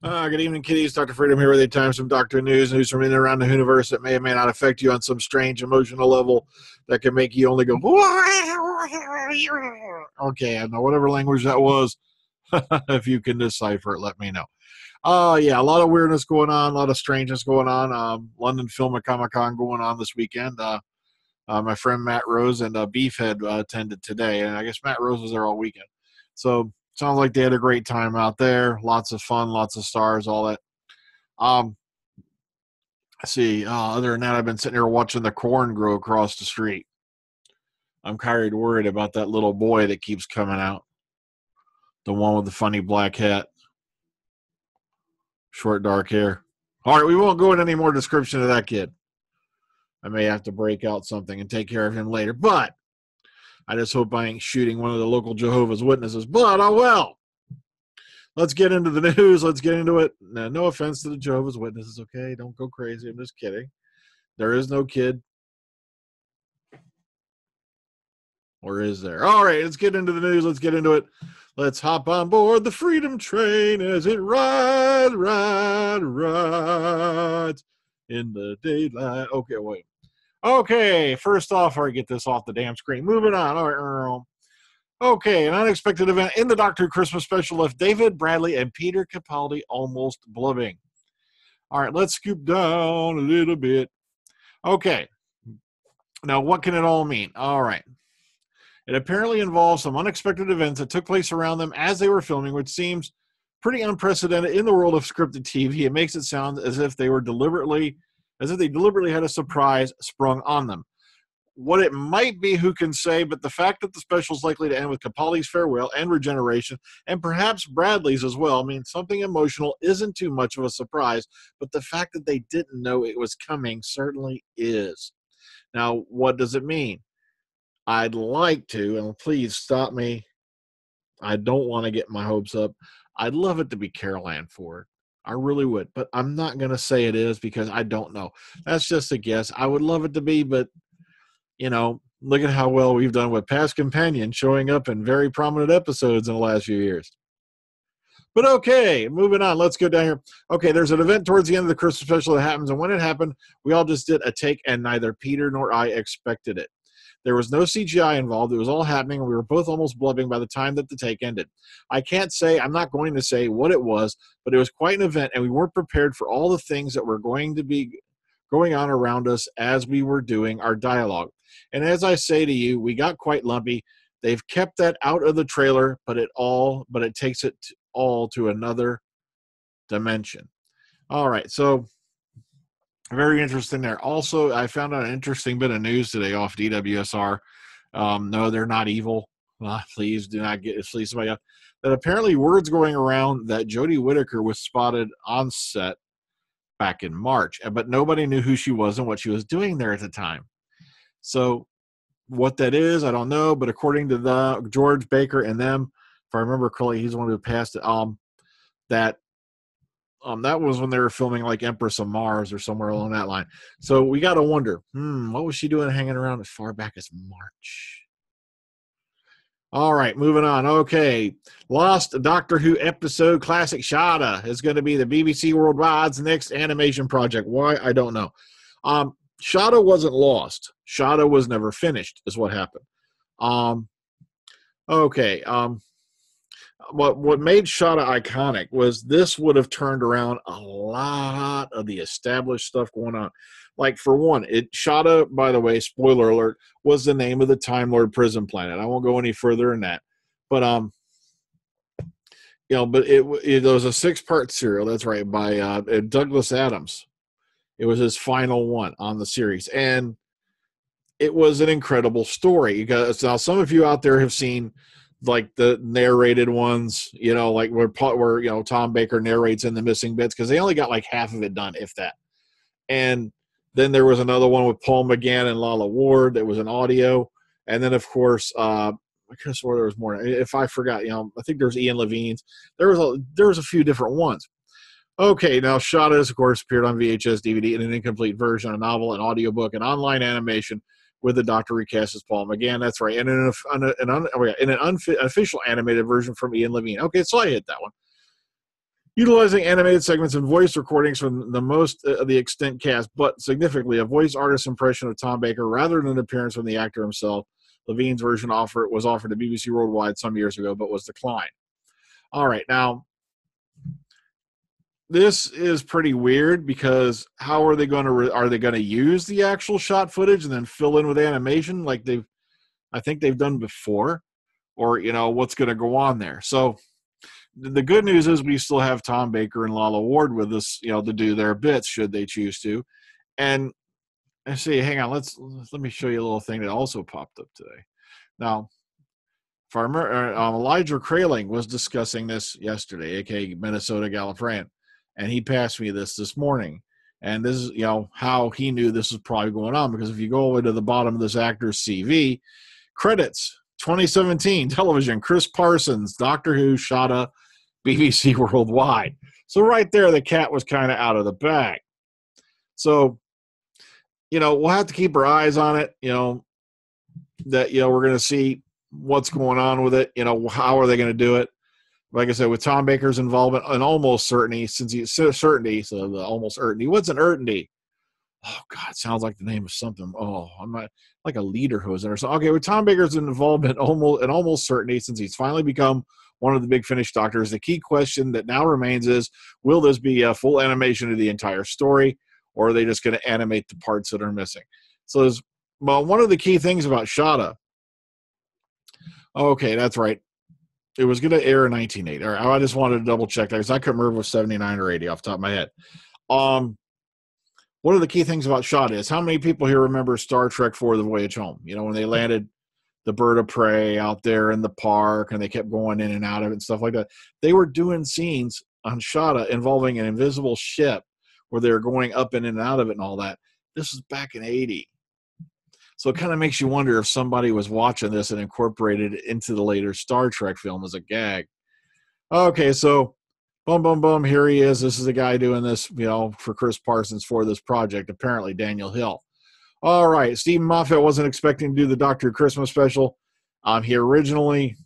Good evening, kiddies. Dr. Freedom here with a time some Doctor News from in and around the universe that may or may not affect you on some strange emotional level that can make you only go, okay, I know whatever language that was. If you can decipher it, let me know. Yeah, a lot of weirdness going on, a lot of strangeness going on. London Film and Comic-Con going on this weekend. My friend Matt Rose and Beefhead attended today, and I guess Matt Rose was there all weekend. So sounds like they had a great time out there. Lots of fun, lots of stars, all that. Let's see. Other than that, I've been sitting here watching the corn grow across the street. I'm kind of worried about that little boy that keeps coming out. The one with the funny black hat. Short, dark hair. All right, we won't go into any more description of that kid. I may have to break out something and take care of him later. But I just hope I ain't shooting one of the local Jehovah's Witnesses. But, oh well. Let's get into the news. Let's get into it. No offense to the Jehovah's Witnesses, okay? Don't go crazy. I'm just kidding. There is no kid. Or is there? All right, let's get into the news. Let's get into it. Let's hop on board the Freedom Train as it rides in the daylight. Okay, wait. Okay, first off, before I get this off the damn screen. Moving on. All right. Okay, an unexpected event in the Doctor Who Christmas special left David Bradley and Peter Capaldi almost blubbing. All right, let's scoop down a little bit. Okay. Now, what can it all mean? All right. It apparently involves some unexpected events that took place around them as they were filming, which seems pretty unprecedented in the world of scripted TV. It makes it sound as if they deliberately had a surprise sprung on them. What it might be, who can say, but the fact that the special is likely to end with Capaldi's farewell and regeneration, and perhaps Bradley's as well, means something emotional isn't too much of a surprise, but the fact that they didn't know it was coming certainly is. Now, what does it mean? I'd like to, and please stop me, I don't want to get my hopes up. I'd love it to be Carol Ann Ford. I really would, but I'm not going to say it is because I don't know. That's just a guess. I would love it to be, but you know, look at how well we've done with past companions showing up in very prominent episodes in the last few years. But okay, moving on. Let's go down here. Okay, there's an event towards the end of the Christmas special that happens, and when it happened, we all just did a take, and neither Peter nor I expected it. There was no CGI involved. It was all happening, and we were both almost blubbing by the time that the take ended. I'm not going to say what it was, but it was quite an event, and we weren't prepared for all the things that were going to be going on around us as we were doing our dialogue. And as I say to you, we got quite lumpy. They've kept that out of the trailer, but it takes it all to another dimension. All right, so very interesting there. Also, I found out an interesting bit of news today off DWSR. No, they're not evil. Please do not fleece somebody up. That apparently word's going around that Jodie Whittaker was spotted on set back in March, but nobody knew who she was and what she was doing there at the time. So what that is, I don't know, but according to the George Baker and them, if I remember correctly, he's the one who passed it, that was when they were filming like Empress of Mars or somewhere along that line. So we got to wonder, what was she doing hanging around as far back as March? All right, moving on. Okay, Lost Doctor Who episode classic SHADA is going to be the BBC Worldwide's next animation project. Why? I don't know. SHADA wasn't lost. SHADA was never finished, is what happened. Okay. What made SHADA iconic was this would have turned around a lot of the established stuff going on. Like, for one, SHADA, by the way, spoiler alert, was the name of the Time Lord prison planet. I won't go any further than that. But, but it was a 6-part serial, that's right, by Douglas Adams. It was his final one on the series. And it was an incredible story. Now, some of you out there have seen like the narrated ones, like where Tom Baker narrates in the missing bits, because they only got like half of it done, if that. And then there was another one with Paul McGann and Lala Ward that was an audio. And then, of course, I could have swore there was more. If I forgot, I think there's Ian Levine's. There was a few different ones. Okay, now SHADA has, of course, appeared on VHS, DVD, in an incomplete version, a novel, an audiobook, an online animation with the Doctor recast as Paul McGann. That's right. And in an unofficial animated version from Ian Levine. Okay, so I hit that one. utilizing animated segments and voice recordings from the most of the extant cast, but significantly a voice artist impression of Tom Baker rather than an appearance from the actor himself. Levine's version was offered to BBC Worldwide some years ago, but was declined. All right, now this is pretty weird because how are they going to use the actual shot footage and then fill in with animation like I think they've done before, or what's going to go on there? So the good news is we still have Tom Baker and Lala Ward with us, to do their bits should they choose to. And I see, hang on, let me show you a little thing that also popped up today. Now, Elijah Kraling was discussing this yesterday, aka Minnesota Gallifreyan, and he passed me this morning. And this is, how he knew this was probably going on, because if you go over to the bottom of this actor's CV, credits, 2017 television, Chris Parsons, Doctor Who, SHADA, BBC Worldwide. So right there, the cat was kind of out of the bag. So, we'll have to keep our eyes on it, that, we're going to see what's going on with it. How are they going to do it? Like I said, with Tom Baker's involvement, and almost certainty, so the almost certainty. What's an certainty? Oh, God, it sounds like the name of something. Oh, I'm not like a leader who's in or something. Okay, with Tom Baker's involvement, almost certainty, since he's finally become one of the big Finish Doctors, the key question that now remains is, will this be a full animation of the entire story, or are they just going to animate the parts that are missing? So, one of the key things about SHADA, okay, that's right. It was going to air in 1980. All right, I just wanted to double check that because I couldn't remember if it was 79 or 80 off the top of my head. One of the key things about SHADA is, how many people here remember Star Trek IV: The Voyage Home? When they landed the bird of prey out there in the park and they kept going in and out of it and stuff like that. They were doing scenes on SHADA involving an invisible ship where they were going up in and out of it and all that. This was back in 80. So it kind of makes you wonder if somebody was watching this and incorporated it into the later Star Trek film as a gag. Okay, so boom, boom, boom, here he is. This is the guy doing this, for Chris Parsons for this project, apparently Daniel Hill. All right, Stephen Moffat wasn't expecting to do the Doctor Who Christmas special. He originally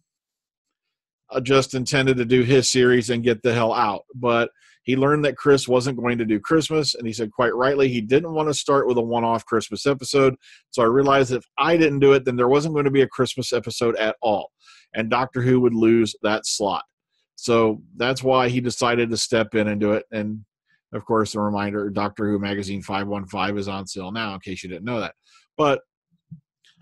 just intended to do his series and get the hell out, but he learned that Chris wasn't going to do Christmas, and he said quite rightly he didn't want to start with a one-off Christmas episode. So I realized if I didn't do it, then there wasn't going to be a Christmas episode at all, and Doctor Who would lose that slot. So that's why he decided to step in and do it. And of course, a reminder, Doctor Who Magazine 515 is on sale now, in case you didn't know that. But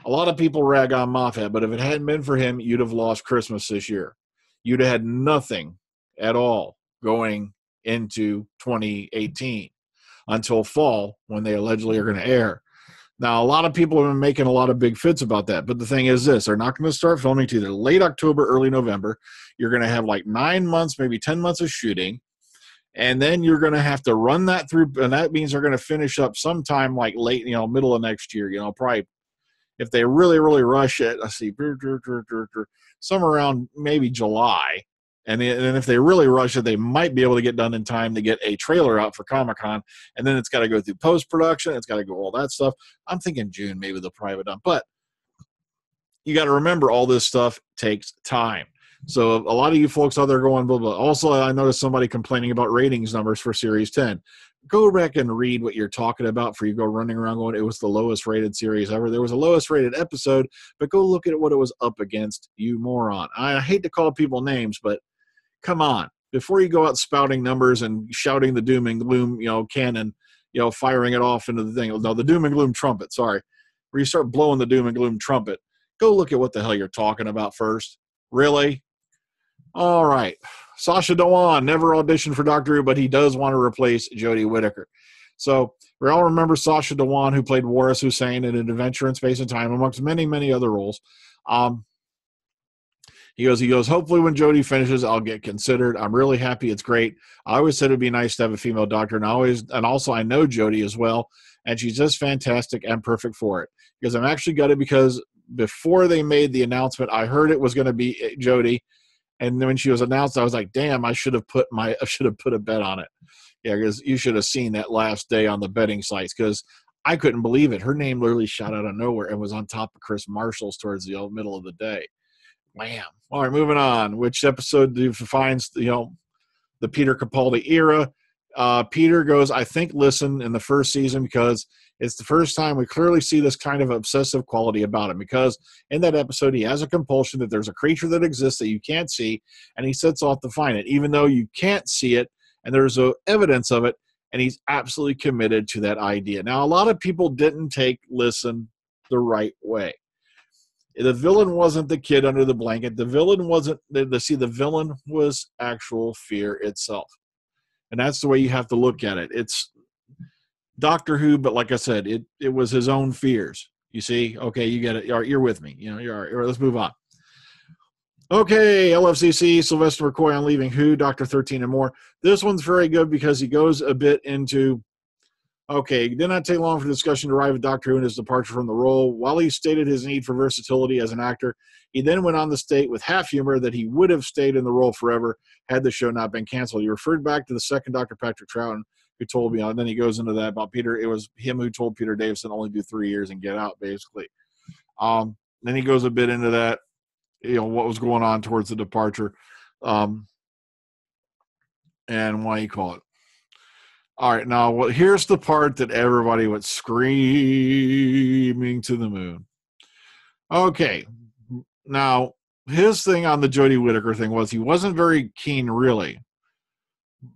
a lot of people rag on Moffat, but if it hadn't been for him, you'd have lost Christmas this year. You'd have had nothing at all going into 2018 until fall, when they allegedly are going to air. Now, a lot of people have been making a lot of big fits about that, but the thing is this, they're not going to start filming till either late October, early November. You're going to have like 9 months, maybe 10 months of shooting, and then you're going to have to run that through, and that means they're going to finish up sometime like late, middle of next year, probably if they really, really rush it, let's see, somewhere around maybe July. And if they really rush it, they might be able to get done in time to get a trailer out for Comic-Con. And then it's got to go through post-production. It's got to go all that stuff. I'm thinking June, maybe they'll probably have it done. But you got to remember, all this stuff takes time. So a lot of you folks out there going, blah, blah. Also, I noticed somebody complaining about ratings numbers for Series 10. Go back and read what you're talking about before you go running around going, it was the lowest rated series ever. There was a lowest rated episode, but go look at what it was up against, you moron. I hate to call people names, but come on. Before you go out spouting numbers and shouting the doom and gloom, cannon, firing it off into the thing. No, the doom and gloom trumpet, sorry. Where you start blowing the doom and gloom trumpet, go look at what the hell you're talking about first. Really? All right. Sacha Dhawan never auditioned for Doctor Who, but he does want to replace Jodie Whittaker. So we all remember Sacha Dhawan, who played Waris Hussein in An Adventure in Space and Time, amongst many, many other roles. He goes, hopefully when Jodie finishes, I'll get considered. I'm really happy. It's great. I always said it'd be nice to have a female doctor, and also I know Jodie as well, and she's just fantastic and perfect for it. Because I'm actually gutted, because before they made the announcement, I heard it was going to be Jodie. And then when she was announced, I was like, damn, I should have put a bet on it. Yeah, because you should have seen that last day on the betting sites, because I couldn't believe it. Her name literally shot out of nowhere and was on top of Chris Marshall's towards the middle of the day. Wham. All right, moving on. Which episode defines, the Peter Capaldi era. Peter goes, I think, listen, in the first season, because it's the first time we clearly see this kind of obsessive quality about him, because in that episode he has a compulsion that there's a creature that exists that you can't see, and he sets off to find it, even though you can't see it, and there's evidence of it, and he's absolutely committed to that idea. Now, a lot of people didn't take listen the right way. The villain wasn't the kid under the blanket. The villain wasn't, the villain was actual fear itself. And that's the way you have to look at it. It's Doctor Who, but like I said, it was his own fears. You see? Okay, you get it. All right, you're with me. You know, you're let's move on. Okay, LFCC, Sylvester McCoy on Leaving Who, Dr. 13 and more. This one's very good because he goes a bit into, okay, it did not take long for the discussion to arrive at Doctor Who and his departure from the role. While he stated his need for versatility as an actor, he then went on to state with half humor that he would have stayed in the role forever had the show not been canceled. He referred back to the second Dr. Patrick Troughton, who told me, and then he goes into that about Peter. It was him who told Peter Davison only do 3 years and get out, basically. Then he goes a bit into that, you know, what was going on towards the departure, and why you call it. All right, now here's the part that everybody went screaming to the moon. Okay, now his thing on the Jodie Whittaker thing was he wasn't very keen, really.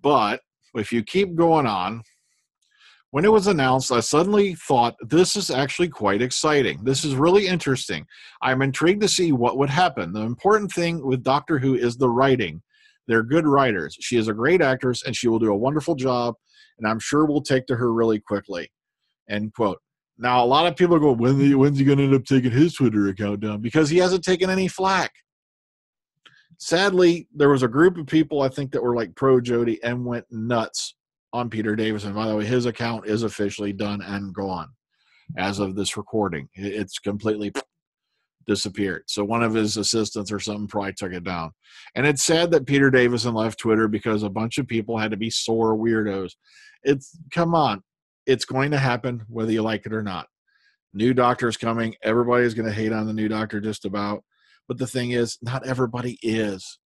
But if you keep going on, when it was announced, I suddenly thought, this is actually quite exciting. This is really interesting. I'm intrigued to see what would happen. The important thing with Doctor Who is the writing. They're good writers. She is a great actress, and she will do a wonderful job, and I'm sure we'll take to her really quickly. End quote. Now, a lot of people go, when's he going to end up taking his Twitter account down? Because he hasn't taken any flack. Sadly, there was a group of people, I think, that were like pro-Jodie and went nuts on Peter Davison. By the way, his account is officially done and gone as of this recording. It's completely disappeared. So one of his assistants or something probably took it down. And it's sad that Peter Davison left Twitter because a bunch of people had to be sore weirdos. Come on. It's going to happen whether you like it or not. New Doctor's coming. Everybody's going to hate on the new Doctor just about. But the thing is, not everybody is.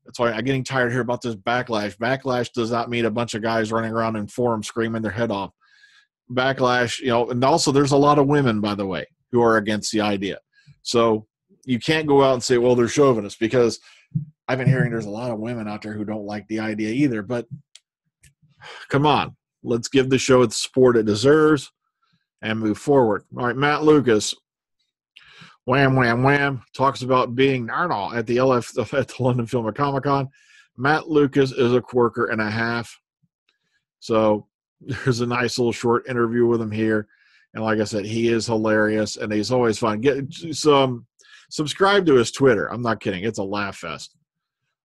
That's why I'm getting tired here about this backlash. Backlash does not mean a bunch of guys running around in forums screaming their head off. Backlash, you know, and also there's a lot of women, by the way, who are against the idea. So you can't go out and say, well, they're chauvinists, because I've been hearing there's a lot of women out there who don't like the idea either. But come on, let's give the show the support it deserves and move forward. All right, Matt Lucas. Wham, wham, wham. Talks about being Nardole at the London Film and Comic-Con. Matt Lucas is a quirker and a half. So there's a nice little short interview with him here. And like I said, he is hilarious and he's always fun. Get some subscribe to his Twitter. I'm not kidding. It's a laugh fest.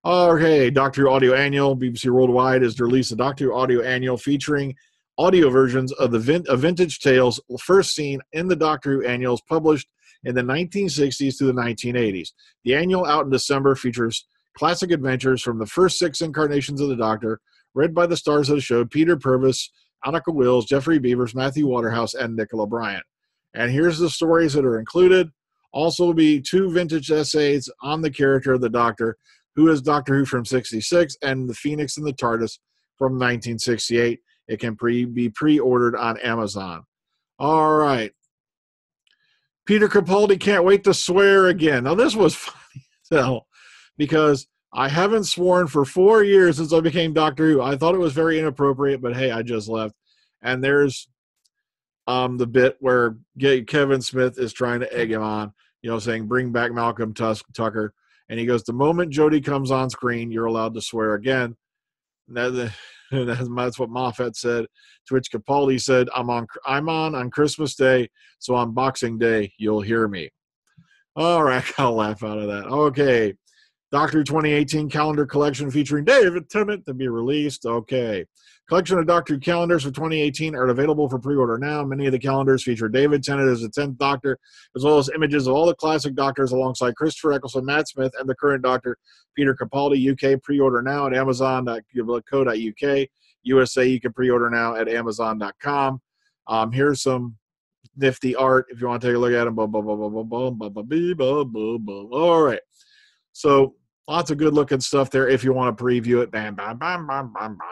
Okay, Doctor Who Audio Annual. BBC Worldwide has released a Doctor Who Audio Annual featuring audio versions of vintage tales first seen in the Doctor Who annuals published in the 1960s to the 1980s. The annual, out in December, features classic adventures from the first 6 incarnations of the Doctor, read by the stars of the show: Peter Purves, Annika Wills, Jeffrey Beavers, Matthew Waterhouse, and Nicola Bryant. And here's the stories that are included. Also will be 2 vintage essays on the character of the Doctor, who is Doctor Who from 66, and the Phoenix and the TARDIS from 1968. It can be pre-ordered on Amazon. All right. Peter Capaldi can't wait to swear again. Now, this was funny as hell because I haven't sworn for 4 years since I became Doctor Who. I thought it was very inappropriate, but hey, I just left. And there's the bit where Kevin Smith is trying to egg him on, you know, saying, bring back Malcolm Tucker. And he goes, the moment Jodie comes on screen, you're allowed to swear again. That's what Moffat said, to which Capaldi said, I'm on Christmas Day, so on Boxing Day, you'll hear me. All right, I'll laugh out of that. Okay. Doctor 2018 calendar collection featuring David Tennant to be released. Okay. Collection of Doctor Who calendars for 2018 are available for pre-order now. Many of the calendars feature David Tennant as the 10th Doctor, as well as images of all the classic Doctors alongside Christopher Eccleston, Matt Smith, and the current Doctor, Peter Capaldi. UK, pre-order now at Amazon.co.uk. USA, you can pre-order now at Amazon.com. Here's some nifty art if you want to take a look at them. All right. So Lots of good-looking stuff there if you want to preview it. Bam, bam, bam, bam, bam, bam.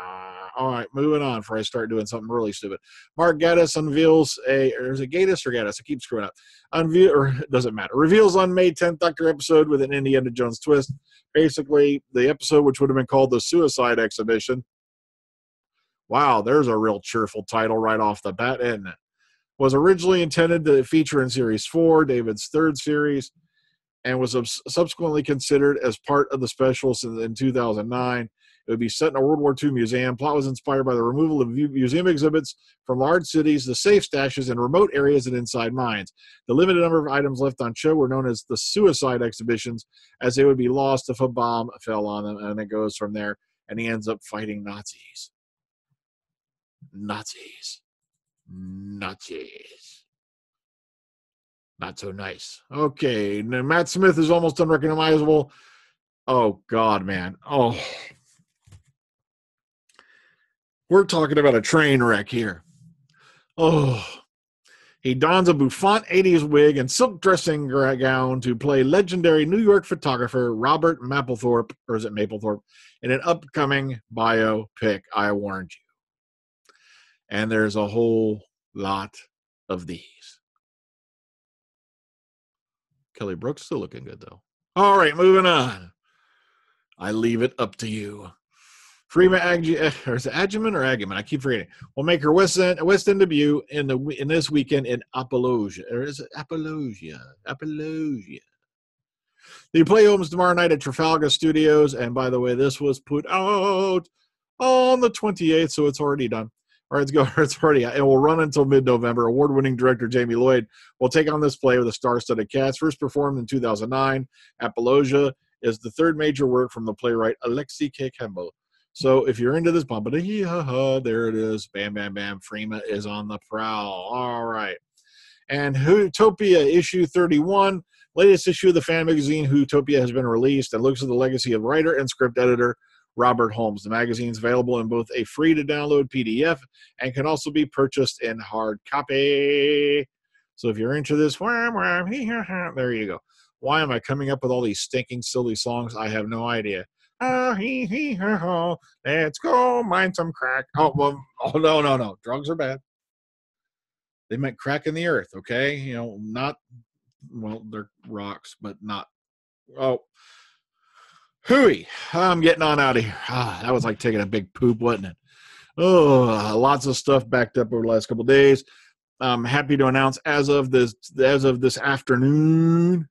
All right, moving on before I start doing something really stupid. Mark Gatiss unveils or is it Gatiss or Gatiss? I keep screwing up. It doesn't matter. Reveals Unmade 10th Doctor episode with an Indiana Jones twist. Basically, the episode, which would have been called The Suicide Exhibition. Wow, there's a real cheerful title right off the bat, isn't it? Was originally intended to feature in Series 4, David's third series, and was subsequently considered as part of the specials in 2009. It would be set in a World War II museum. Plot was inspired by the removal of museum exhibits from large cities, the safe stashes in remote areas, and inside mines. The limited number of items left on show were known as the suicide exhibitions, as they would be lost if a bomb fell on them, and it goes from there, and he ends up fighting Nazis. Nazis. Not so nice. Okay, now Matt Smith is almost unrecognizable. Oh, God, man. Oh. We're talking about a train wreck here. Oh. He dons a bouffant 80s wig and silk dressing gown to play legendary New York photographer Robert Mapplethorpe, or is it Mapplethorpe, in an upcoming biopic. I warned you. And there's a whole lot of these. Kelly Brook's still looking good, though. All right, moving on. I leave it up to you. Freema or is it Agyeman or Agyeman? I keep forgetting. Will make her West End debut in this weekend in Apologia. Or is it Apologia? Apologia. The play opens tomorrow night at Trafalgar Studios. And by the way, this was put out on the 28th, so it's already done. Or it's already out. It will run until mid-November. Award-winning director Jamie Lloyd will take on this play with a star-studded cast. First performed in 2009, Apologia is the third major work from the playwright Alexei K. Campbell. So if you're into this, there it is. Bam, bam, bam. Freema is on the prowl. All right. And Hootopia issue 31, latest issue of the fan magazine Hootopia has been released and looks at the legacy of writer and script editor Robert Holmes. The magazine is available in both a free-to-download PDF and can also be purchased in hard copy. So if you're into this, there you go. Why am I coming up with all these stinking, silly songs? I have no idea. Let's go mine some crack. No. Drugs are bad. They meant crack in the earth, okay? You know, not, well, they're rocks, but not. Oh. Hooey, I'm getting on out of here. That was like taking a big poop, wasn't it? Oh, lots of stuff backed up over the last couple of days. I'm happy to announce as of this afternoon,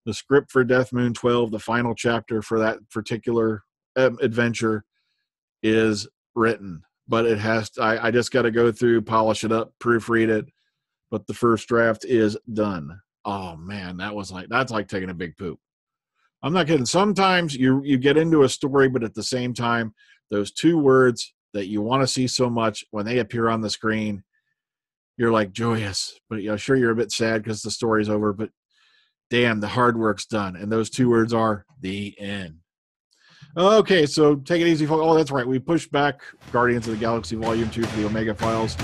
the script for Death Moon 12, the final chapter for that particular adventure, is written. But it has to, I just got to go through, polish it up, proofread it. But the first draft is done. Oh man, that's like taking a big poop. I'm not kidding. Sometimes you get into a story, but at the same time, those two words that you want to see so much, when they appear on the screen, you're like joyous. But sure, you're a bit sad because the story's over, but damn, the hard work's done. And those two words are the end. Okay, so take it easy, folks. Oh, that's right. We pushed back Guardians of the Galaxy Volume 2 for the Omega Files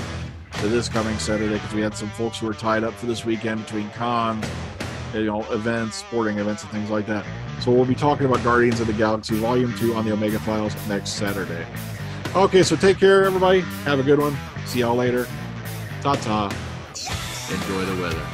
to this coming Saturday because we had some folks who were tied up for this weekend between cons, events, sporting events, and things like that. So we'll be talking about Guardians of the Galaxy Volume 2 on the Omega Files next Saturday. Okay, so take care, everybody. Have a good one. See y'all later. Ta-ta. Enjoy the weather.